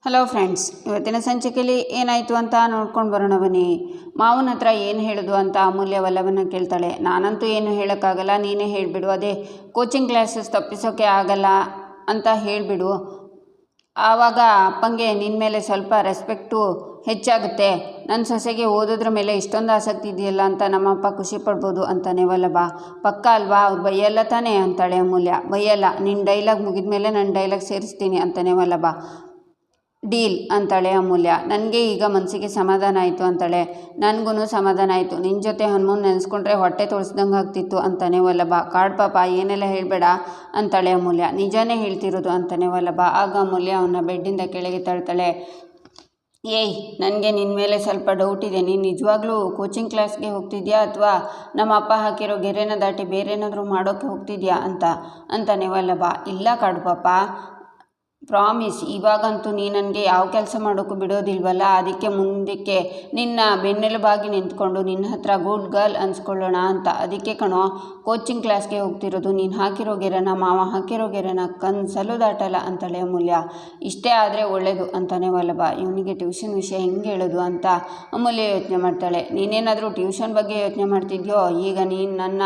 Hello friends, ಇವತ್ತಿನ ಸಂಚಿಕೆಯಲ್ಲಿ ಏನಾಯಿತು ಅಂತ ನೋಡ್ಕೊಂಡು ಬರೋಣ ಬನ್ನಿ. ಮಾವನ ಹತ್ರ ಏನು ಹೇಳೋದು ಅಂತ ಅಮೂಲ್ಯ ವಲ್ಲಭನ ಕೇಳ್ತಾಳೆ. ನಾನಂತೂ ಏನು ಹೇಳೋಕ್ಕಾಗಲ್ಲ, ನೀನೇ ಹೇಳಿಬಿಡು. ಅದೇ ಕೋಚಿಂಗ್ ಕ್ಲಾಸಸ್ ತಪ್ಪಿಸೋಕ್ಕೆ ಆಗಲ್ಲ ಅಂತ ಹೇಳಿಬಿಡು. ಆವಾಗ ಅಪ್ಪಂಗೆ ನಿನ್ನ ಮೇಲೆ ಸ್ವಲ್ಪ ರೆಸ್ಪೆಕ್ಟು ಹೆಚ್ಚಾಗುತ್ತೆ. ನನ್ನ ಸೊಸೆಗೆ ಓದೋದ್ರ ಮೇಲೆ ಇಷ್ಟೊಂದು ಆಸಕ್ತಿ ಇದೆಯಲ್ಲ ಅಂತ ನಮ್ಮಪ್ಪ ಖುಷಿ ಪಡ್ಬೋದು ಅಂತಾನೆ ವಲ್ಲಭ. ಪಕ್ಕ ಅಲ್ವಾ, ಅವ್ರು ಬೈಯಲ್ಲ ತಾನೇ ಅಂತಾಳೆ ಅಮೂಲ್ಯ. ಬೈಯಲ್ಲ, ನಿನ್ನ ಡೈಲಾಗ್ ಮುಗಿದ ಮೇಲೆ ನನ್ನ ಡೈಲಾಗ್ ಸೇರಿಸ್ತೀನಿ ಅಂತಾನೆ ವಲ್ಲಭ. ಡೀಲ್ ಅಂತಾಳೆ ಅಮೂಲ್ಯ. ನನಗೆ ಈಗ ಮನಸ್ಸಿಗೆ ಸಮಾಧಾನ ಆಯಿತು ಅಂತಾಳೆ. ನನಗೂ ಸಮಾಧಾನ ಆಯಿತು. ನಿನ್ನ ಜೊತೆ ಹನುಮನ್ ನೆನೆಸ್ಕೊಂಡ್ರೆ ಹೊಟ್ಟೆ ತೊಳ್ಸ್ದಂಗೆ ಆಗ್ತಿತ್ತು ಅಂತಾನೆ ವಲ್ಲಭ. ಕಾಡ್ ಪಾಪ, ಏನೆಲ್ಲ ಹೇಳಬೇಡ ಅಂತಾಳೆ ಅಮೂಲ್ಯ. ನಿಜಾನೇ ಹೇಳ್ತಿರೋದು ಅಂತಾನೆ ವಲ್ಲಭ. ಆಗ ಅಮೂಲ್ಯ ಅವನ್ನ ಬೆಡ್ಡಿಂದ ಕೆಳಗೆ ತಳ್ತಾಳೆ. ಏಯ್, ನನಗೆ ನಿನ್ನ ಮೇಲೆ ಸ್ವಲ್ಪ ಡೌಟ್ ಇದೆ. ನೀನು ನಿಜವಾಗ್ಲೂ ಕೋಚಿಂಗ್ ಕ್ಲಾಸ್ಗೆ ಹೋಗ್ತಿದ್ಯಾ ಅಥವಾ ನಮ್ಮ ಅಪ್ಪ ಹಾಕಿರೋ ಗೆರೆನ ದಾಟಿ ಬೇರೇನಾದರೂ ಮಾಡೋಕ್ಕೆ ಹೋಗ್ತಿದ್ಯಾ ಅಂತಾನೆ ವಲ್ಲಭ. ಇಲ್ಲ ಕಾಡು ಪಾಪ, ಪ್ರಾಮಿಸ್, ಇವಾಗಂತೂ ನೀ ನನಗೆ ಯಾವ ಕೆಲಸ ಮಾಡೋಕ್ಕೂ ಬಿಡೋದಿಲ್ವಲ್ಲ, ಅದಕ್ಕೆ ಮುಂದಕ್ಕೆ ನಿನ್ನ ಬೆನ್ನೆಲುಬಾಗಿ ನಿಂತ್ಕೊಂಡು ನಿನ್ನ ಹತ್ರ ಗುಡ್ ಗರ್ಲ್ ಅನ್ಸ್ಕೊಳ್ಳೋಣ ಅಂತ. ಅದಕ್ಕೆ ಕಣೋ ಕೋಚಿಂಗ್ ಕ್ಲಾಸ್ಗೆ ಹೋಗ್ತಿರೋದು. ನೀನು ಹಾಕಿರೋ ಗೆರೆನ, ಮಾವ ಹಾಕಿರೋ ಗೆರೆನ ಕನ್ಸಲ್ಲೂ ದಾಟಲ್ಲ ಅಂತಾಳೆ ಅಮೂಲ್ಯ. ಇಷ್ಟೇ ಆದರೆ ಒಳ್ಳೆಯದು ಅಂತಾನೆ ವಲ್ಲಭ. ಇವನಿಗೆ ಟ್ಯೂಷನ್ ವಿಷಯ ಹೆಂಗೆ ಹೇಳೋದು ಅಂತ ಅಮೂಲ್ಯ ಯೋಚನೆ ಮಾಡ್ತಾಳೆ. ನೀನೇನಾದರೂ ಟ್ಯೂಷನ್ ಬಗ್ಗೆ ಯೋಚನೆ ಮಾಡ್ತಿದ್ಯೋ, ಈಗ ನೀನು ನನ್ನ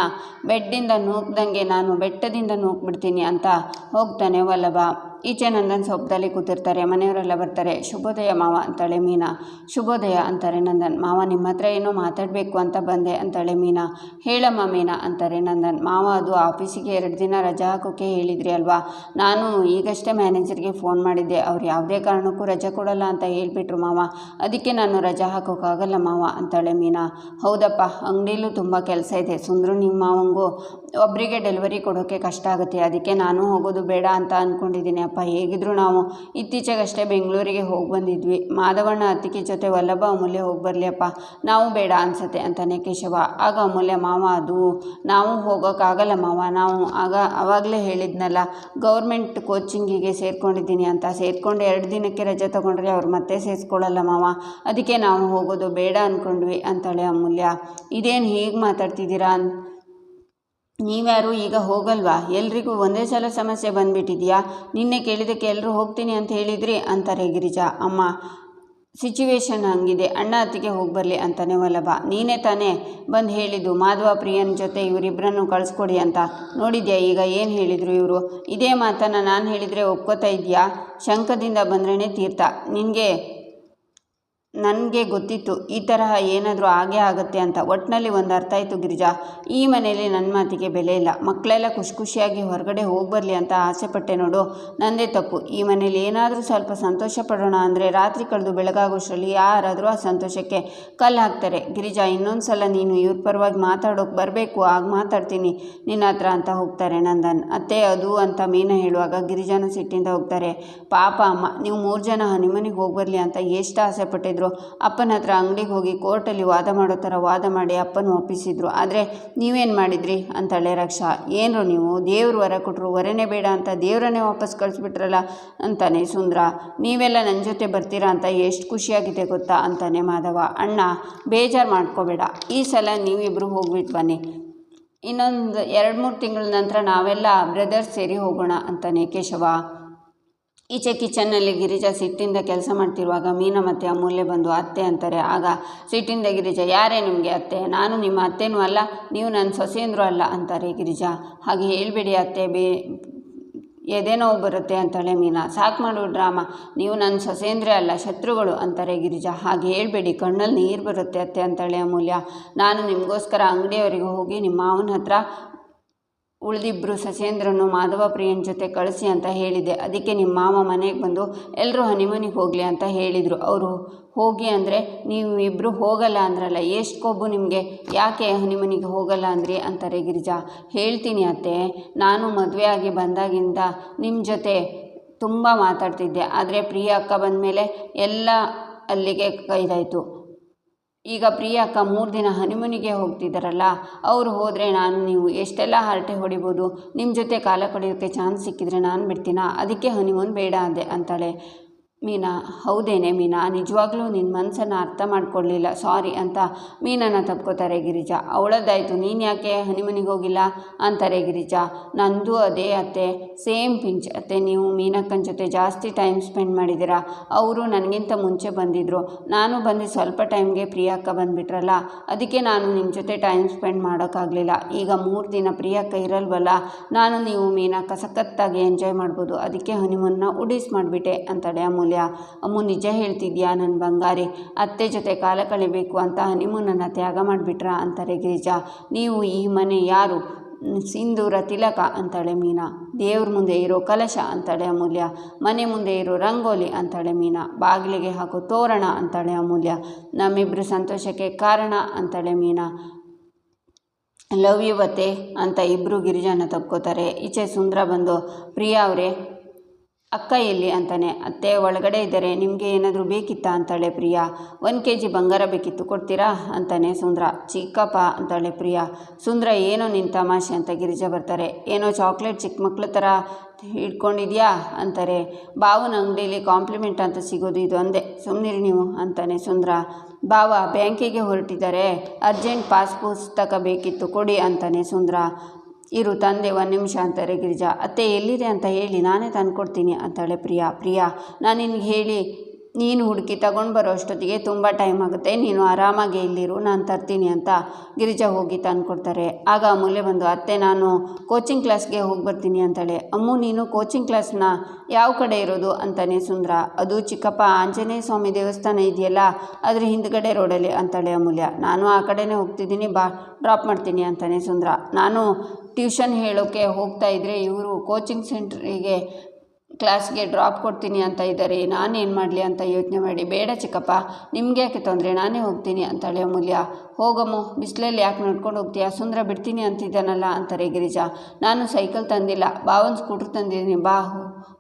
ಬೆಡ್ಡಿಂದ ನೂಕ್ದಂಗೆ ನಾನು ಬೆಟ್ಟದಿಂದ ನೂಕ್ಬಿಡ್ತೀನಿ ಅಂತ ಹೋಗ್ತಾನೆ ವಲ್ಲಭ. ಈಚೆ ನಂದನ್ ಸೊಪ್ಪದಲ್ಲಿ ಕೂತಿರ್ತಾರೆ. ಮನೆಯವರೆಲ್ಲ ಬರ್ತಾರೆ. ಶುಭೋದಯ ಮಾವ ಅಂತಾಳೆ ಮೀನಾ. ಶುಭೋದಯ ಅಂತಾರೆ ನಂದನ್. ಮಾವ ನಿಮ್ಮ ಹತ್ರ ಏನೋ ಮಾತಾಡಬೇಕು ಅಂತ ಬಂದೆ ಅಂತಾಳೆ ಮೀನಾ. ಹೇಳಮ್ಮ ಮೀನಾ ಅಂತಾರೆ ನಂದನ್. ಮಾವ, ಅದು ಆಫೀಸಿಗೆ 2 ದಿನ ರಜಾ ಹಾಕೋಕ್ಕೆ ಹೇಳಿದ್ರಿ ಅಲ್ವಾ, ನಾನು ಈಗಷ್ಟೇ ಮ್ಯಾನೇಜರ್ಗೆ ಫೋನ್ ಮಾಡಿದ್ದೆ. ಅವ್ರು ಯಾವುದೇ ಕಾರಣಕ್ಕೂ ರಜಾ ಕೊಡಲ್ಲ ಅಂತ ಹೇಳ್ಬಿಟ್ರು ಮಾವ, ಅದಕ್ಕೆ ನಾನು ರಜಾ ಹಾಕೋಕ್ಕಾಗಲ್ಲ ಮಾವ ಅಂತಾಳೆ ಮೀನಾ. ಹೌದಪ್ಪ, ಅಂಗಡಿಲೂ ತುಂಬ ಕೆಲಸ ಇದೆ. ಸುಂದ್ರು ನಿಮ್ಮ ಮಾವಂಗೂ ಒಬ್ಬರಿಗೆ ಡೆಲಿವರಿ ಕೊಡೋಕ್ಕೆ ಕಷ್ಟ ಆಗುತ್ತೆ, ಅದಕ್ಕೆ ನಾನು ಹೋಗೋದು ಬೇಡ ಅಂತ ಅಂದ್ಕೊಂಡಿದ್ದೀನಿ ಅಪ್ಪ. ಹೇಗಿದ್ರು ನಾವು ಇತ್ತೀಚೆಗಷ್ಟೇ ಬೆಂಗಳೂರಿಗೆ ಹೋಗಿ ಬಂದಿದ್ವಿ. ಮಾಧವಣ್ಣ ಅತ್ತಿಗೆ ಜೊತೆ ವಲ್ಲಭ ಅಮೂಲ್ಯ ಹೋಗಿ ಬರಲಿ ಅಪ್ಪ, ನಾವು ಬೇಡ ಅನ್ಸತ್ತೆ ಅಂತಾನೆ ಕೇಶವ. ಆಗ ಅಮೂಲ್ಯ, ಮಾವ, ಅದು ನಾವು ಹೋಗೋಕ್ಕಾಗಲ್ಲ ಮಾವ, ನಾವು ಆವಾಗಲೇ ಹೇಳಿದ್ನಲ್ಲ ಗೌರ್ಮೆಂಟ್ ಕೋಚಿಂಗಿಗೆ ಸೇರ್ಕೊಂಡಿದ್ದೀನಿ ಅಂತ. ಸೇರ್ಕೊಂಡು 2 ದಿನಕ್ಕೆ ರಜೆ ತೊಗೊಂಡ್ರೆ ಅವ್ರು ಮತ್ತೆ ಸೇರಿಸ್ಕೊಳ್ಳಲ್ಲ ಮಾವ, ಅದಕ್ಕೆ ನಾವು ಹೋಗೋದು ಬೇಡ ಅಂದ್ಕೊಂಡ್ವಿ ಅಂತಾಳೆ ಅಮೂಲ್ಯ. ಇದೇನು ಹೀಗೆ ಮಾತಾಡ್ತಿದ್ದೀರಾ, ನೀವ್ಯಾರು ಈಗ ಹೋಗಲ್ವಾ? ಎಲ್ರಿಗೂ ಒಂದೇ ಸಲ ಸಮಸ್ಯೆ ಬಂದುಬಿಟ್ಟಿದೆಯಾ? ನಿನ್ನೆ ಕೇಳಿದ್ದಕ್ಕೆ ಎಲ್ಲರೂ ಹೋಗ್ತೀನಿ ಅಂತ ಹೇಳಿದ್ರಿ ಅಂತಾರೆ ಗಿರಿಜಾ. ಅಮ್ಮ, ಸಿಚುವೇಶನ್ ಹಂಗಿದೆ, ಅಣ್ಣ ಅತ್ತಿಗೆ ಹೋಗಿ ಬರಲಿ ಅಂತಾನೆ ವಲ್ಲಭ. ನೀನೇ ತಾನೇ ಬಂದು ಹೇಳಿದ್ದು ಮಾಧವ ಪ್ರಿಯನ ಜೊತೆ ಇವರಿಬ್ಬರನ್ನು ಕಳಿಸ್ಕೊಡಿ ಅಂತ. ನೋಡಿದ್ಯಾ ಈಗ ಏನು ಹೇಳಿದರು ಇವರು? ಇದೇ ಮಾತನ್ನು ನಾನು ಹೇಳಿದರೆ ಒಪ್ಕೋತಾ ಇದೆಯಾ? ಶಂಕದಿಂದ ಬಂದ್ರೇ ತೀರ್ಥ. ನನಗೆ ಗೊತ್ತಿತ್ತು ಈ ತರಹ ಏನಾದರೂ ಆಗೇ ಆಗುತ್ತೆ ಅಂತ. ಒಟ್ಟಿನಲ್ಲಿ ಒಂದು ಅರ್ಥ ಆಯಿತು ಗಿರಿಜಾ, ಈ ಮನೆಯಲ್ಲಿ ನನ್ನ ಮಾತಿಗೆ ಬೆಲೆ ಇಲ್ಲ. ಮಕ್ಕಳೆಲ್ಲ ಖುಷಿಯಾಗಿ ಹೊರಗಡೆ ಹೋಗಿ ಬರಲಿ ಅಂತ ಆಸೆ ಪಟ್ಟೆ ನೋಡು, ನಂದೇ ತಪ್ಪು. ಈ ಮನೇಲಿ ಏನಾದರೂ ಸ್ವಲ್ಪ ಸಂತೋಷ ಪಡೋಣ ಅಂದರೆ ರಾತ್ರಿ ಕಳೆದು ಬೆಳಗಾಗೋಷ್ಟರಲ್ಲಿ ಯಾರಾದರೂ ಆ ಸಂತೋಷಕ್ಕೆ ಕಲ್ಲು ಹಾಕ್ತಾರೆ. ಗಿರಿಜಾ, ಇನ್ನೊಂದು ಸಲ ನೀನು ಇವ್ರ ಪರವಾಗಿ ಮಾತಾಡೋಕೆ ಬರಬೇಕು, ಆಗ ಮಾತಾಡ್ತೀನಿ ನಿನ್ನ ಹತ್ರ ಅಂತ ಹೋಗ್ತಾರೆ ನಂದನ್. ಅತ್ತೆ ಅದು ಅಂತ ಮೀನಾ ಹೇಳುವಾಗ ಗಿರಿಜಾನು ಸಿಟ್ಟಿಂದ ಹೋಗ್ತಾರೆ. ಪಾಪ ಅಮ್ಮ, ನೀವು 3 ಜನ ಹನಿಮನಿಗೆ ಹೋಗಿ ಬರಲಿ ಅಂತ ಎಷ್ಟು ಆಸೆ ಪಟ್ಟಿದ್ರು. ಅಪ್ಪನ ಹತ್ರ ಅಂಗಡಿಗೆ ಹೋಗಿ ಕೋರ್ಟಲ್ಲಿ ವಾದ ಮಾಡೋ ಥರ ವಾದ ಮಾಡಿ ಅಪ್ಪನ ಒಪ್ಪಿಸಿದ್ರು. ಆದರೆ ನೀವೇನು ಮಾಡಿದ್ರಿ ಅಂತಾಳೆ ರಕ್ಷಾ. ಏನರು ನೀವು, ದೇವ್ರು ವರ ಕೊಟ್ಟರು, ವರನೇ ಬೇಡ ಅಂತ ದೇವ್ರನ್ನೇ ವಾಪಸ್ ಕಳಿಸ್ಬಿಟ್ರಲ್ಲ ಅಂತಾನೆ ಸುಂದ್ರ. ನೀವೆಲ್ಲ ನನ್ನ ಜೊತೆ ಬರ್ತೀರಾ ಅಂತ ಎಷ್ಟು ಖುಷಿಯಾಗಿದೆ ಗೊತ್ತಾ ಅಂತಾನೆ ಮಾಧವ. ಅಣ್ಣ, ಬೇಜಾರು ಮಾಡ್ಕೋಬೇಡ, ಈ ಸಲ ನೀವಿಬ್ಬರು ಹೋಗ್ಬಿಟ್ಟು ಬನ್ನಿ. ಇನ್ನೊಂದು 2-3 ತಿಂಗಳ ನಂತರ ನಾವೆಲ್ಲ ಬ್ರದರ್ಸ್ ಸೇರಿ ಹೋಗೋಣ ಅಂತಾನೆ ಕೇಶವ. ಈಚೆ ಕಿಚನ್ನಲ್ಲಿ ಗಿರಿಜಾ ಸಿಟ್ಟಿಂದ ಕೆಲಸ ಮಾಡ್ತಿರುವಾಗ ಮೀನಾ ಮತ್ತು ಅಮೂಲ್ಯ ಬಂದು ಅತ್ತೆ ಅಂತಾರೆ. ಆಗ ಸಿಟ್ಟಿಂದ ಗಿರಿಜಾ, ಯಾರೇ ನಿಮಗೆ ಅತ್ತೆ? ನಾನು ನಿಮ್ಮ ಅತ್ತೆನೂ ಅಲ್ಲ, ನೀವು ನನ್ನ ಸೊಸೆಯಂದ್ರು ಅಲ್ಲ ಅಂತಾರೆ ಗಿರಿಜಾ. ಹಾಗೆ ಹೇಳ್ಬೇಡಿ ಅತ್ತೆ, ಎದೆ ನೋವು ಬರುತ್ತೆ ಅಂತಾಳೆ ಮೀನಾ. ಸಾಕು ಮಾಡು ಡ್ರಾಮಾ, ನೀವು ನನ್ನ ಸೊಸೆಯಂದ್ರೆ ಅಲ್ಲ, ಶತ್ರುಗಳು ಅಂತಾರೆ ಗಿರಿಜಾ. ಹಾಗೆ ಹೇಳ್ಬೇಡಿ, ಕಣ್ಣಲ್ಲಿ ನೀರು ಬರುತ್ತೆ ಅತ್ತೆ ಅಂತಾಳೆ ಅಮೂಲ್ಯ. ನಾನು ನಿಮಗೋಸ್ಕರ ಅಂಗಡಿಯವರಿಗೆ ಹೋಗಿ ನಿಮ್ಮ ಮಾವನ ಹತ್ರ ಉಳಿದಿಬ್ಬರು ಸೊಸೆಯಂದ್ರನ್ನು ಮಾಧವ ಪ್ರಿಯನ ಜೊತೆ ಕಳಿಸಿ ಅಂತ ಹೇಳಿದೆ. ಅದಕ್ಕೆ ನಿಮ್ಮ ಮಾವ ಮನೆಗೆ ಬಂದು ಎಲ್ಲರೂ ಹನಿಮನಿಗೆ ಹೋಗಲಿ ಅಂತ ಹೇಳಿದರು. ಅವರು ಹೋಗಿ ಅಂದರೆ ನೀವು ಇಬ್ಬರು ಹೋಗಲ್ಲ ಅಂದ್ರಲ್ಲ, ಎಷ್ಟು ಕೊಬ್ಬು ನಿಮಗೆ? ಯಾಕೆ ಹನಿಮನಿಗೆ ಹೋಗಲ್ಲ ಅಂದ್ರಿ ಅಂತಾರೆ ಗಿರಿಜಾ. ಹೇಳ್ತೀನಿ ಅತ್ತೆ, ನಾನು ಮದುವೆ ಆಗಿ ಬಂದಾಗಿಂದ ನಿಮ್ಮ ಜೊತೆ ತುಂಬ ಮಾತಾಡ್ತಿದ್ದೆ. ಆದರೆ ಪ್ರಿಯ ಅಕ್ಕ ಬಂದ ಮೇಲೆ ಎಲ್ಲ ಅಲ್ಲಿಗೆ ಕೈದಾಯಿತು. ಈಗ ಪ್ರಿಯ ಅಕ್ಕ 3 ದಿನ ಹನಿಮೂನಿಗೆ ಹೋಗ್ತಿದ್ದಾರಲ್ಲ, ಅವರು ಹೋದರೆ ನಾನು ನೀವು ಎಷ್ಟೆಲ್ಲ ಹರಟೆ ಹೊಡಿಬೋದು. ನಿಮ್ಮ ಜೊತೆ ಕಾಲ ಕಳೆಯೋಕ್ಕೆ ಚಾನ್ಸ್ ಸಿಕ್ಕಿದ್ರೆ ನಾನು ಬಿಡ್ತೀನಾ? ಅದಕ್ಕೆ ಹನಿಮೂನ್ ಬೇಡ ಅಂದೆ ಅಂತಾಳೆ ಮೀನಾ, ಹೌದೇನೆ ಮೀನಾ, ನಿಜವಾಗ್ಲೂ ನಿನ್ನ ಮನಸ್ಸನ್ನು ಅರ್ಥ ಮಾಡ್ಕೊಳ್ಳಿಲ್ಲ, ಸಾರಿ ಅಂತ ಮೀನನ್ನು ತಪ್ಕೋತಾರೆ ಗಿರಿಜಾ. ಅವಳದ್ದಾಯಿತು, ನೀನು ಯಾಕೆ ಹನಿಮನಿಗೆ ಹೋಗಿಲ್ಲ ಅಂತಾರೆ ಗಿರಿಜಾ. ನಂದು ಅದೇ ಅತ್ತೆ, ಸೇಮ್ ಪಿಂಚ್ ಅತ್ತೆ. ನೀವು ಮೀನಕ್ಕನ ಜೊತೆ ಜಾಸ್ತಿ ಟೈಮ್ ಸ್ಪೆಂಡ್ ಮಾಡಿದ್ದೀರಾ. ಅವರು ನನಗಿಂತ ಮುಂಚೆ ಬಂದಿದ್ದರು, ನಾನು ಬಂದು ಸ್ವಲ್ಪ ಟೈಮ್ಗೆ ಪ್ರಿಯಕ್ಕ ಬಂದುಬಿಟ್ರಲ್ಲ, ಅದಕ್ಕೆ ನಾನು ನಿಮ್ಮ ಜೊತೆ ಟೈಮ್ ಸ್ಪೆಂಡ್ ಮಾಡೋಕ್ಕಾಗಲಿಲ್ಲ. ಈಗ 3 ದಿನ ಪ್ರಿಯಕ್ಕ ಇರಲ್ವಲ್ಲ, ನಾನು ನೀವು ಮೀನಕ್ಕ ಸಖತ್ತಾಗಿ ಎಂಜಾಯ್ ಮಾಡ್ಬೋದು, ಅದಕ್ಕೆ ಹನಿಮೂನ್ನ ಉಡೀಸ್ ಮಾಡಿಬಿಟ್ಟೆ ಅಂತಾಳೆ ಅಮೂಲ್ಯ. ಅಮ್ಮು, ನಿಜ ಹೇಳ್ತಿದ್ಯಾ ನನ್ನ ಬಂಗಾರಿ? ಅತ್ತೆ ಜೊತೆ ಕಾಲ ಕಳಿಬೇಕು ಅಂತ ಹನಿಮೂನನ್ನು ತ್ಯಾಗ ಮಾಡಿಬಿಟ್ರಾ ಅಂತಾರೆ ಗಿರಿಜಾ. ನೀವು ಈ ಮನೆ ಯಾರು? ಸಿಂಧೂರ ತಿಲಕ ಅಂತಾಳೆ ಮೀನಾ. ದೇವ್ರ ಮುಂದೆ ಇರೋ ಕಲಶ ಅಂತಾಳೆ ಅಮೂಲ್ಯ. ಮನೆ ಮುಂದೆ ಇರೋ ರಂಗೋಲಿ ಅಂತಾಳೆ ಮೀನಾ. ಬಾಗಿಲಿಗೆ ಹಾಕೋ ತೋರಣ ಅಂತಾಳೆ ಅಮೂಲ್ಯ. ನಮ್ಮಿಬ್ಬರು ಸಂತೋಷಕ್ಕೆ ಕಾರಣ ಅಂತಾಳೆ ಮೀನಾ. ಲವ್ ಯು ಅತ್ತೆ ಅಂತ ಇಬ್ಬರು ಗಿರಿಜಾನ ತಪ್ಕೋತಾರೆ. ಈಚೆ ಸುಂದರ ಬಂದು, ಪ್ರಿಯಾ ಅವರೇ, ಅಕ್ಕ ಎಲ್ಲಿ ಅಂತಾನೆ. ಅತ್ತೆ ಒಳಗಡೆ ಇದ್ದಾರೆ, ನಿಮಗೆ ಏನಾದರೂ ಬೇಕಿತ್ತಾ ಅಂತಾಳೆ ಪ್ರಿಯಾ. 1 kg ಬಂಗಾರ ಬೇಕಿತ್ತು, ಕೊಡ್ತೀರಾ ಅಂತಾನೆ ಸುಂದರ. ಚಿಕ್ಕಪ್ಪ ಅಂತಾಳೆ ಪ್ರಿಯಾ. ಸುಂದರ, ಏನೋ ನಿನ್ನ ತಮಾಷೆ ಅಂತ ಗಿರಿಜಾ ಬರ್ತಾರೆ. ಏನೋ ಚಾಕ್ಲೇಟ್ ಚಿಕ್ಕ ಮಕ್ಳ ಥರ ಹಿಡ್ಕೊಂಡಿದ್ಯಾ ಅಂತಾರೆ. ಬಾವನ ಅಂಗಡಿಯಲ್ಲಿ ಕಾಂಪ್ಲಿಮೆಂಟ್ ಅಂತ ಸಿಗೋದು ಇದು ಅಂದೆ, ಸುಮ್ಮನಿರಿ ನೀವು ಅಂತಾನೆ ಸುಂದರ. ಬಾವ ಬ್ಯಾಂಕಿಗೆ ಹೊರಟಿದ್ದಾರೆ, ಅರ್ಜೆಂಟ್ ಪಾಸ್ ಪುಸ್ತಕ ಬೇಕಿತ್ತು, ಕೊಡಿ ಅಂತಾನೆ ಸುಂದರ. ಇರು ತಂದೆ 1 ನಿಮಿಷ ಅಂತಾರೆ ಗಿರಿಜಾ. ಅತ್ತೆ ಎಲ್ಲಿದೆ ಅಂತ ಹೇಳಿ, ನಾನೇ ತಂದುಕೊಡ್ತೀನಿ ಅಂತಾಳೆ ಪ್ರಿಯಾ. ನಾನು ನಿನಗೆ ಹೇಳಿ ನೀನು ಹುಡುಕಿ ತಗೊಂಡು ಬರೋ ಅಷ್ಟೊತ್ತಿಗೆ ತುಂಬ ಟೈಮ್ ಆಗುತ್ತೆ, ನೀನು ಆರಾಮಾಗಿ ಇಲ್ಲಿರು, ನಾನು ತರ್ತೀನಿ ಅಂತ ಗಿರಿಜಾ ಹೋಗಿ ತಂದುಕೊಡ್ತಾರೆ. ಆಗ ಅಮೂಲ್ಯ ಬಂದು, ಅತ್ತೆ ನಾನು ಕೋಚಿಂಗ್ ಕ್ಲಾಸ್ಗೆ ಹೋಗಿ ಬರ್ತೀನಿ ಅಂತಾಳೆ. ಅಮ್ಮು, ನೀನು ಕೋಚಿಂಗ್ ಕ್ಲಾಸ್ನ ಯಾವ ಕಡೆ ಇರೋದು ಅಂತಾನೆ ಸುಂದರ. ಅದು ಚಿಕ್ಕಪ್ಪ ಆಂಜನೇಯ ಸ್ವಾಮಿ ದೇವಸ್ಥಾನ ಇದೆಯಲ್ಲ, ಅದ್ರ ಹಿಂದ್ಗಡೆ ರೋಡಲ್ಲಿ ಅಂತಾಳೆ ಅಮೂಲ್ಯ. ನಾನು ಆ ಕಡೆನೇ ಹೋಗ್ತಿದ್ದೀನಿ, ಬಾ ಡ್ರಾಪ್ ಮಾಡ್ತೀನಿ ಅಂತಾನೆ ಸುಂದರ. ನಾನು ಟ್ಯೂಷನ್ ಹೇಳೋಕ್ಕೆ ಹೋಗ್ತಾ ಇದ್ದರೆ ಇವರು ಕೋಚಿಂಗ್ ಸೆಂಟ್ರಿಗೆ ಕ್ಲಾಸ್ಗೆ ಡ್ರಾಪ್ ಕೊಡ್ತೀನಿ ಅಂತ ಇದ್ದಾರೆ, ನಾನೇನು ಮಾಡಲಿ ಅಂತ ಯೋಚನೆ ಮಾಡಿ, ಬೇಡ ಚಿಕ್ಕಪ್ಪ ನಿಮ್ಗೆ ಯಾಕೆ ತೊಂದರೆ, ನಾನೇ ಹೋಗ್ತೀನಿ ಅಂತಾಳೆ ಅಮೂಲ್ಯ. ಹೋಗಮ್ಮು, ಬಿಸಿಲಲ್ಲಿ ಯಾಕೆ ನಡ್ಕೊಂಡು ಹೋಗ್ತೀಯಾ, ಸುಂದರ ಬಿಡ್ತೀನಿ ಅಂತಿದ್ದಾನಲ್ಲ ಅಂತಾರೆ ಗಿರಿಜಾ. ನಾನು ಸೈಕಲ್ ತಂದಿಲ್ಲ, ಬಾವನ್ ಸ್ಕೂಟ್ರ್ ತಂದಿದ್ದೀನಿ, ಬಾ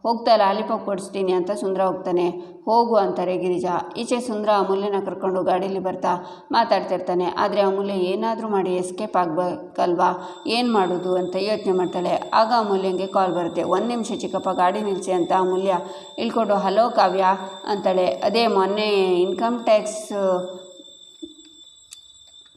ಹೋಗ್ತಾ ಲಾಲಿಪಾಪ್ ಕೊಡಿಸ್ತೀನಿ ಅಂತ ಸುಂದರ ಹೋಗ್ತಾನೆ. ಹೋಗು ಅಂತಾರೆ ಗಿರಿಜಾ. ಈಚೆ ಸುಂದರ ಅಮೂಲ್ಯನ ಕರ್ಕೊಂಡು ಗಾಡೀಲಿ ಬರ್ತಾ ಮಾತಾಡ್ತಿರ್ತಾನೆ. ಆದರೆ ಅಮೂಲ್ಯ ಏನಾದರೂ ಮಾಡಿ ಎಸ್ಕೇಪ್ ಆಗಬೇಕಲ್ವಾ, ಏನು ಮಾಡೋದು ಅಂತ ಯೋಚನೆ ಮಾಡ್ತಾಳೆ. ಆಗ ಅಮೂಲ್ಯಂಗೆ ಕಾಲ್ ಬರುತ್ತೆ. 1 ನಿಮಿಷ ಚಿಕ್ಕಪ್ಪ, ಗಾಡಿ ನಿಲ್ಲಿಸಿ ಅಂತ ಅಮೂಲ್ಯ ಇಳ್ಕೊಂಡು, ಹಲೋ ಕಾವ್ಯ ಅಂತಾಳೆ. ಅದೇ ಮೊನ್ನೆ ಇನ್ಕಮ್ ಟ್ಯಾಕ್ಸ್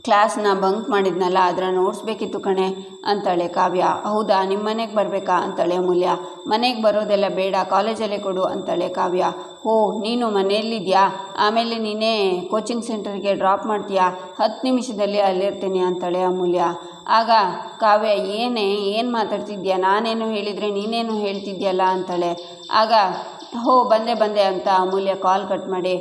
ಕ್ಲಾಸ್ನ ಬಂಕ್ ಮಾಡಿದ್ನಲ್ಲ, ಅದರ ನೋಟ್ಸ್ ಬೇಕಿತ್ತು ಕಣೆ ಅಂತಾಳೆ ಕಾವ್ಯ. ಹೌದಾ, ನಿಮ್ಮ ಮನೆಗೆ ಬರಬೇಕಾ ಅಂತಾಳೆ ಅಮೂಲ್ಯ. ಮನೆಗೆ ಬರೋದೆಲ್ಲ ಬೇಡ, ಕಾಲೇಜಲ್ಲೇ ಕೊಡು ಅಂತಾಳೆ ಕಾವ್ಯ. ಓ, ನೀನು ಮನೆಯಲ್ಲಿದ್ಯಾ, ಆಮೇಲೆ ನೀನೇ ಕೋಚಿಂಗ್ ಸೆಂಟರ್ಗೆ ಡ್ರಾಪ್ ಮಾಡ್ತೀಯಾ, 10 ನಿಮಿಷದಲ್ಲಿ ಅಲ್ಲಿರ್ತೀನಿ ಅಂತಾಳೆ ಅಮೂಲ್ಯ. ಆಗ ಕಾವ್ಯ, ಏನು ಮಾತಾಡ್ತಿದ್ಯಾ, ನಾನೇನು ಹೇಳಿದರೆ ನೀನೇನು ಹೇಳ್ತಿದ್ಯಲ್ಲ ಅಂತಾಳೆ. ಆಗ ಬಂದೆ ಅಂತ ಅಮೂಲ್ಯ ಕಾಲ್ ಕಟ್ ಮಾಡಿ,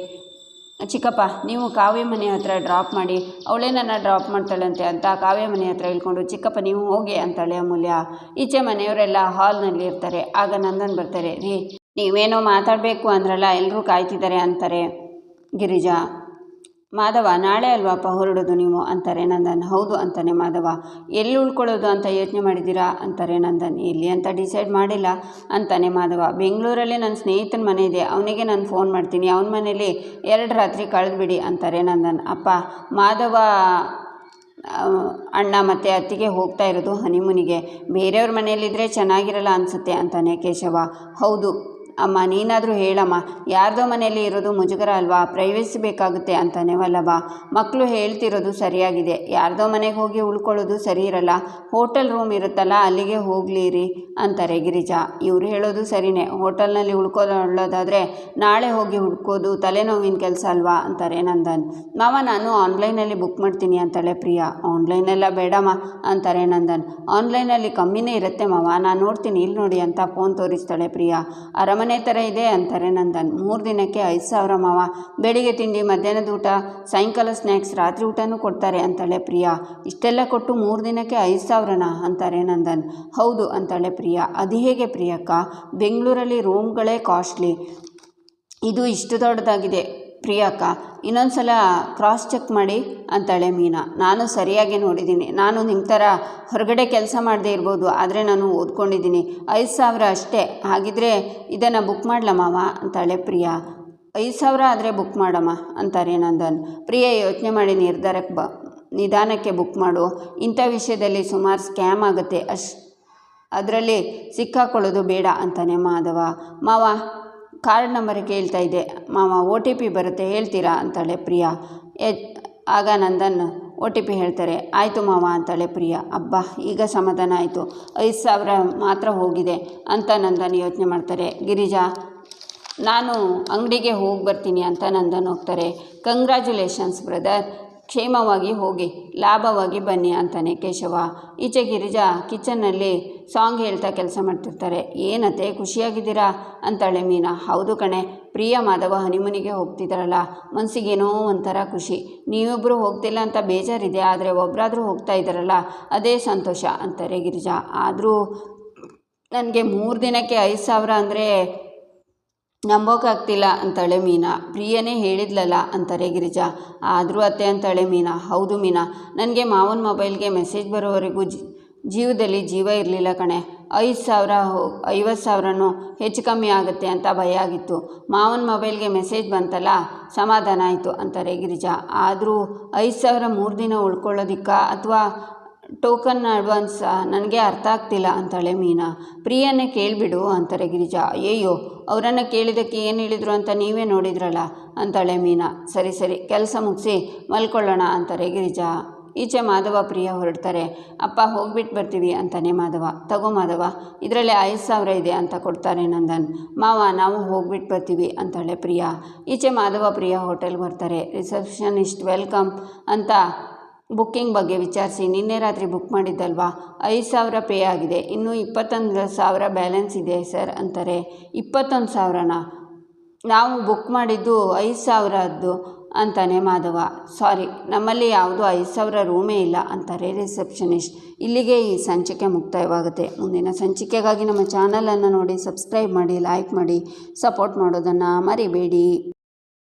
ಚಿಕ್ಕಪ್ಪ ನೀವು ಕಾವ್ಯ ಮನೆ ಹತ್ರ ಡ್ರಾಪ್ ಮಾಡಿ, ಅವಳೇ ನನ್ನ ಡ್ರಾಪ್ ಮಾಡ್ತಾಳಂತೆ ಅಂತ ಕಾವ್ಯ ಮನೆ ಹತ್ರ ಇಳ್ಕೊಂಡು, ಚಿಕ್ಕಪ್ಪ ನೀವು ಹೋಗಿ ಅಂತಾಳೆ ಅಮೂಲ್ಯ. ಈಚೆ ಮನೆಯವರೆಲ್ಲ ಹಾಲ್ನಲ್ಲಿ ಇರ್ತಾರೆ. ಆಗ ನಂದನ್ ಬರ್ತಾರೆ. ರೀ, ನೀವೇನೋ ಮಾತಾಡಬೇಕು ಅಂದ್ರಲ್ಲ, ಎಲ್ಲರೂ ಕಾಯ್ತಿದ್ದಾರೆ ಅಂತಾರೆ ಗಿರಿಜಾ. ಮಾಧವ, ನಾಳೆ ಅಲ್ವಾಪ್ಪ ಹೊರಡೋದು ನೀವು ಅಂತಾರೆ ನಂದನ್. ಹೌದು ಅಂತಾನೆ ಮಾಧವ. ಎಲ್ಲಿ ಉಳ್ಕೊಳ್ಳೋದು ಅಂತ ಯೋಚನೆ ಮಾಡಿದ್ದೀರಾ ಅಂತಾರೆ ನಂದನ್. ಎಲ್ಲಿ ಅಂತ ಡಿಸೈಡ್ ಮಾಡಿಲ್ಲ ಅಂತಾನೆ ಮಾಧವ. ಬೆಂಗಳೂರಲ್ಲಿ ನನ್ನ ಸ್ನೇಹಿತನ ಮನೆ ಇದೆ, ಅವನಿಗೆ ನಾನು ಫೋನ್ ಮಾಡ್ತೀನಿ, ಅವನ ಮನೇಲಿ 2 ರಾತ್ರಿ ಕಳೆದ್ಬಿಡಿ ಅಂತಾರೆ ನಂದನ್. ಅಪ್ಪ, ಮಾಧವ ಅಣ್ಣ ಮತ್ತು ಅತ್ತಿಗೆ ಹೋಗ್ತಾ ಇರೋದು ಹನಿಮೂನಿಗೆ, ಬೇರೆಯವ್ರ ಮನೆಯಲ್ಲಿದ್ದರೆ ಚೆನ್ನಾಗಿರಲ್ಲ ಅನಿಸುತ್ತೆ ಅಂತಾನೆ ಕೇಶವ. ಹೌದು ಅಮ್ಮ, ನೀನಾದರೂ ಹೇಳಮ್ಮ, ಯಾರ್ದೋ ಮನೆಯಲ್ಲಿ ಇರೋದು ಮುಜುಗರ ಅಲ್ವಾ, ಪ್ರೈವೇಸಿ ಬೇಕಾಗುತ್ತೆ ಅಂತಾನೆ ವಲ್ಲಭ. ಮಕ್ಕಳು ಹೇಳ್ತಿರೋದು ಸರಿಯಾಗಿದೆ, ಯಾರ್ದೋ ಮನೆಗೆ ಹೋಗಿ ಉಳ್ಕೊಳ್ಳೋದು ಸರಿ ಇರಲ್ಲ, ಹೋಟೆಲ್ ರೂಮ್ ಇರುತ್ತಲ್ಲ ಅಲ್ಲಿಗೆ ಹೋಗ್ಲಿರಿ ಅಂತಾರೆ ಗಿರಿಜಾ. ಇವ್ರು ಹೇಳೋದು ಸರಿಯೇ, ಹೋಟೆಲ್ನಲ್ಲಿ ಉಳ್ಕೊಳ್ಳೋದಾದರೆ ನಾಳೆ ಹೋಗಿ ಹುಡ್ಕೋದು ತಲೆನೋವಿನ ಕೆಲಸ ಅಲ್ವಾ ಅಂತಾರೆ ನಂದನ್. ಮಾವ, ನಾನು ಆನ್ಲೈನಲ್ಲಿ ಬುಕ್ ಮಾಡ್ತೀನಿ ಅಂತಾಳೆ ಪ್ರಿಯಾ. ಆನ್ಲೈನೆಲ್ಲ ಬೇಡಮ್ಮ ಅಂತಾರೆ ನಂದನ್. ಆನ್ಲೈನಲ್ಲಿ ಕಮ್ಮಿನೇ ಇರುತ್ತೆ ಮಾವ, ನಾನು ನೋಡ್ತೀನಿ, ಇಲ್ಲಿ ನೋಡಿ ಅಂತ ಫೋನ್ ತೋರಿಸ್ತಾಳೆ ಪ್ರಿಯಾ. ಅರಮನೆ ಥರ ಇದೆ ಅಂತಾರೆ ನಂದನ್. 3 ದಿನಕ್ಕೆ 5,000 ಮಾವ, ಬೆಳಿಗ್ಗೆ ತಿಂಡಿ, ಮಧ್ಯಾಹ್ನದ ಊಟ, ಸಾಯಂಕಾಲ ಸ್ನ್ಯಾಕ್ಸ್, ರಾತ್ರಿ ಊಟನೂ ಕೊಡ್ತಾರೆ ಅಂತಾಳೆ ಪ್ರಿಯಾ. ಇಷ್ಟೆಲ್ಲ ಕೊಟ್ಟು 3 ದಿನಕ್ಕೆ 5,000ನಾ ಅಂತಾರೆ ನಂದನ್. ಹೌದು ಅಂತಾಳೆ ಪ್ರಿಯಾ. ಅದು ಹೇಗೆ ಪ್ರಿಯಕ್ಕ, ಬೆಂಗಳೂರಲ್ಲಿ ರೂಮ್ಗಳೇ ಕಾಸ್ಟ್ಲಿ, ಇದು ಇಷ್ಟು ದೊಡ್ಡದಾಗಿದೆ ಪ್ರಿಯಕ್ಕ, ಇನ್ನೊಂದು ಸಲ ಕ್ರಾಸ್ ಚೆಕ್ ಮಾಡಿ ಅಂತಾಳೆ ಮೀನಾ. ನಾನು ಸರಿಯಾಗಿ ನೋಡಿದ್ದೀನಿ, ನಾನು ನಿಮ್ಮ ಥರ ಹೊರಗಡೆ ಕೆಲಸ ಮಾಡದೇ ಇರ್ಬೋದು, ಆದರೆ ನಾನು ಓದ್ಕೊಂಡಿದ್ದೀನಿ. 5,000 ಅಷ್ಟೇ, ಹಾಗಿದ್ರೆ ಇದನ್ನು ಬುಕ್ ಮಾಡಲ ಮಾವ ಅಂತಾಳೆ ಪ್ರಿಯಾ. 5,000 ಆದರೆ ಬುಕ್ ಮಾಡಮ್ಮ ಅಂತಾರೆ ನಂದನ್. ಪ್ರಿಯಾ ಯೋಚನೆ ಮಾಡಿ ನಿಧಾನಕ್ಕೆ ಬುಕ್ ಮಾಡು, ಇಂಥ ವಿಷಯದಲ್ಲಿ ಸುಮಾರು ಸ್ಕ್ಯಾಮ್ ಆಗುತ್ತೆ, ಅದರಲ್ಲಿ ಸಿಕ್ಕಾಕೊಳ್ಳೋದು ಬೇಡ ಅಂತಾನೆ ಮಾಧವ. ಮಾವ, ಕಾರ್ಡ್ ನಂಬರ್ ಕೇಳ್ತಾ ಇದ್ದೆ ಮಾವ, OTP ಬರುತ್ತೆ ಹೇಳ್ತೀರಾ ಅಂತಾಳೆ ಪ್ರಿಯಾ. ಆಗ ನಂದನ್ OTP ಹೇಳ್ತಾರೆ. ಆಯಿತು ಮಾವ ಅಂತಾಳೆ ಪ್ರಿಯಾ. ಅಬ್ಬಾ ಈಗ ಸಮಾಧಾನ ಆಯಿತು, 5,000 ಮಾತ್ರ ಹೋಗಿದೆ ಅಂತ ನಂದನ್ ಯೋಚನೆ ಮಾಡ್ತಾರೆ. ಗಿರಿಜಾ, ನಾನು ಅಂಗಡಿಗೆ ಹೋಗಿ ಬರ್ತೀನಿ ಅಂತ ನಂದನ್ ಹೋಗ್ತಾರೆ. ಕಂಗ್ರ್ಯಾಚುಲೇಷನ್ಸ್ ಬ್ರದರ್, ಕ್ಷೇಮವಾಗಿ ಹೋಗಿ ಲಾಭವಾಗಿ ಬನ್ನಿ ಅಂತಾನೆ ಕೇಶವ. ಈಚೆ ಗಿರಿಜಾ ಕಿಚನ್ನಲ್ಲಿ ಸಾಂಗ್ ಹೇಳ್ತಾ ಕೆಲಸ ಮಾಡ್ತಿರ್ತಾರೆ. ಏನತ್ತೆ ಖುಷಿಯಾಗಿದ್ದೀರಾ ಅಂತಾಳೆ ಮೀನಾ. ಹೌದು ಕಣೆ, ಪ್ರಿಯ ಮಾಧವ ಹನಿಮೂನಿಗೆ ಹೋಗ್ತಿದ್ದಾರಲ್ಲ, ಮನಸ್ಸಿಗೇನೋ ಒಂಥರ ಖುಷಿ. ನೀವಿಬ್ಬರು ಹೋಗ್ತಿಲ್ಲ ಅಂತ ಬೇಜಾರಿದೆ, ಆದರೆ ಒಬ್ಬರಾದರೂ ಹೋಗ್ತಾ ಇದ್ದಾರಲ್ಲ ಅದೇ ಸಂತೋಷ ಅಂತಾರೆ ಗಿರಿಜಾ. ಆದರೂ ನನಗೆ 3 ದಿನಕ್ಕೆ 5,000 ಅಂದರೆ ನಂಬೋಕ್ಕಾಗ್ತಿಲ್ಲ ಅಂತಾಳೆ ಮೀನಾ. ಪ್ರಿಯನೇ ಹೇಳಿದ್ಲಲ್ಲ ಅಂತಾರೆ ಗಿರಿಜಾ. ಆದರೂ ಅತ್ತೆ ಅಂತಾಳೆ ಮೀನಾ. ಹೌದು ಮೀನಾ, ನನಗೆ ಮಾವನ ಮೊಬೈಲ್ಗೆ ಮೆಸೇಜ್ ಬರೋವರೆಗೂ ಜೀವದಲ್ಲಿ ಜೀವ ಇರಲಿಲ್ಲ ಕಣೆ. 5,000 50,000 ಹೆಚ್ಚು ಕಮ್ಮಿ ಆಗುತ್ತೆ ಅಂತ ಭಯ ಆಗಿತ್ತು. ಮಾವನ ಮೊಬೈಲ್ಗೆ ಮೆಸೇಜ್ ಬಂತಲ್ಲ, ಸಮಾಧಾನ ಆಯಿತು ಅಂತಾರೆ ಗಿರಿಜಾ. ಆದರೂ 5,000 3 ದಿನ ಉಳ್ಕೊಳ್ಳೋದಿಕ್ಕಾ ಅಥವಾ ಟೋಕನ್ ಅಡ್ವಾನ್ಸ್ ನನಗೆ ಅರ್ಥ ಆಗ್ತಿಲ್ಲ ಅಂತಾಳೆ ಮೀನಾ. ಪ್ರಿಯನ್ನೇ ಕೇಳಿಬಿಡು ಅಂತಾರೆ ಗಿರಿಜಾ. ಅಯ್ಯಯ್ಯೋ, ಅವರನ್ನು ಕೇಳಿದ್ದಕ್ಕೆ ಏನು ಹೇಳಿದರು ಅಂತ ನೀವೇ ನೋಡಿದ್ರಲ್ಲ ಅಂತಾಳೆ ಮೀನಾ. ಸರಿ ಸರಿ, ಕೆಲಸ ಮುಗಿಸಿ ಮಲ್ಕೊಳ್ಳೋಣ ಅಂತಾರೆ ಗಿರಿಜಾ. ಈಚೆ ಮಾಧವ ಪ್ರಿಯ ಹೊರಡ್ತಾರೆ. ಅಪ್ಪ ಹೋಗ್ಬಿಟ್ಟು ಬರ್ತೀವಿ ಅಂತಾನೆ ಮಾಧವ. ತಗೋ ಮಾಧವ, ಇದರಲ್ಲಿ 5,000 ಇದೆ ಅಂತ ಕೊಡ್ತಾರೆ ನಂದನ್. ಮಾವ, ನಾವು ಹೋಗ್ಬಿಟ್ಟು ಬರ್ತೀವಿ ಅಂತಾಳೆ ಪ್ರಿಯಾ. ಈಚೆ ಮಾಧವ ಪ್ರಿಯ ಹೋಟೆಲ್ಗೆ ಬರ್ತಾರೆ. ರಿಸೆಪ್ಷನಿಸ್ಟ್ ವೆಲ್ಕಮ್ ಅಂತ ಬುಕ್ಕಿಂಗ್ ಬಗ್ಗೆ ವಿಚಾರಿಸಿ, ನಿನ್ನೆ ರಾತ್ರಿ ಬುಕ್ ಮಾಡಿದ್ದಲ್ವಾ, 5,000 ಪೇ ಆಗಿದೆ, ಇನ್ನೂ 21,000 ಬ್ಯಾಲೆನ್ಸ್ ಇದೆ ಸರ್ ಅಂತಾರೆ. 21,000ನಾ? ನಾವು ಬುಕ್ ಮಾಡಿದ್ದು 5,000ದ್ದು ಅಂತಾನೆ ಮಾಧವ. ಸಾರಿ, ನಮ್ಮಲ್ಲಿ ಯಾವುದೂ 5,000 ರೂಮೇ ಇಲ್ಲ ಅಂತಾರೆ ರಿಸೆಪ್ಷನಿಸ್ಟ್. ಇಲ್ಲಿಗೆ ಈ ಸಂಚಿಕೆ ಮುಕ್ತಾಯವಾಗುತ್ತೆ. ಮುಂದಿನ ಸಂಚಿಕೆಗಾಗಿ ನಮ್ಮ ಚಾನಲನ್ನು ನೋಡಿ ಸಬ್ಸ್ಕ್ರೈಬ್ ಮಾಡಿ, ಲೈಕ್ ಮಾಡಿ, ಸಪೋರ್ಟ್ ಮಾಡೋದನ್ನು ಮರಿಬೇಡಿ.